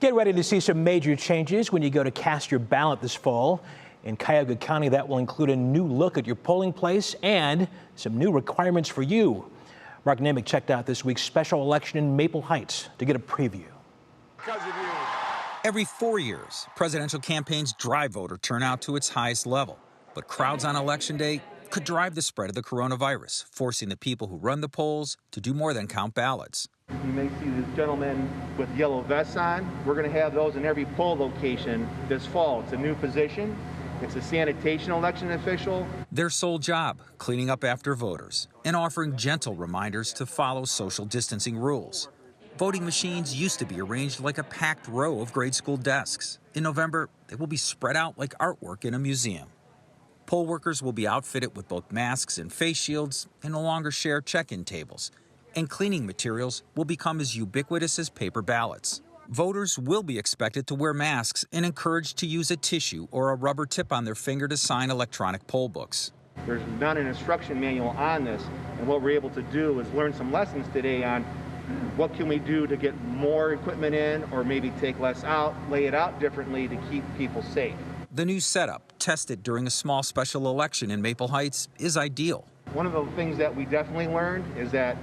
Get ready to see some major changes when you go to cast your ballot this fall. In Cuyahoga County, that will include a new look at your polling place and some new requirements for you. Mark Namick checked out this week's special election in Maple Heights to get a preview. Every 4 years, presidential campaigns drive voter turnout to its highest level. But crowds on Election Day could drive the spread of the coronavirus, forcing the people who run the polls to do more than count ballots. You may see the gentlemen with yellow vests on. We're going to have those in every poll location this fall. It's a new position. It's a sanitation election official. Their sole job, cleaning up after voters and offering gentle reminders to follow social distancing rules. Voting machines used to be arranged like a packed row of grade school desks. In November, they will be spread out like artwork in a museum. Poll workers will be outfitted with both masks and face shields and no longer share check-in tables. And cleaning materials will become as ubiquitous as paper ballots. Voters will be expected to wear masks and encouraged to use a tissue or a rubber tip on their finger to sign electronic poll books. There's not an instruction manual on this, and what we're able to do is learn some lessons today on what can we do to get more equipment in, or maybe take less out, lay it out differently to keep people safe. The new setup, tested during a small special election in Maple Heights, is ideal. One of the things that we definitely learned is that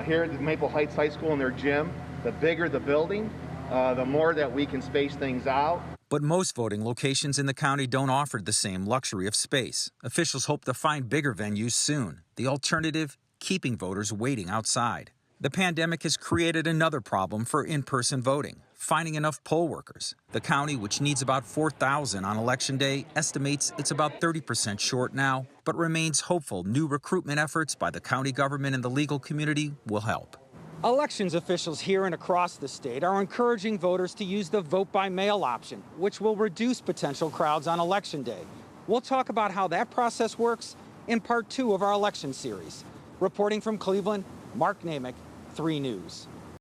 here at the Maple Heights High School in their gym, the bigger the building, the more that we can space things out. But most voting locations in the county don't offer the same luxury of space. Officials hope to find bigger venues soon. The alternative, keeping voters waiting outside. The pandemic has created another problem for in-person voting, finding enough poll workers. The county, which needs about 4,000 on Election Day, estimates it's about 30% short now, but remains hopeful new recruitment efforts by the county government and the legal community will help. Elections officials here and across the state are encouraging voters to use the vote-by-mail option, which will reduce potential crowds on Election Day. We'll talk about how that process works in part 2 of our election series. Reporting from Cleveland, Mark Namick, 3 News.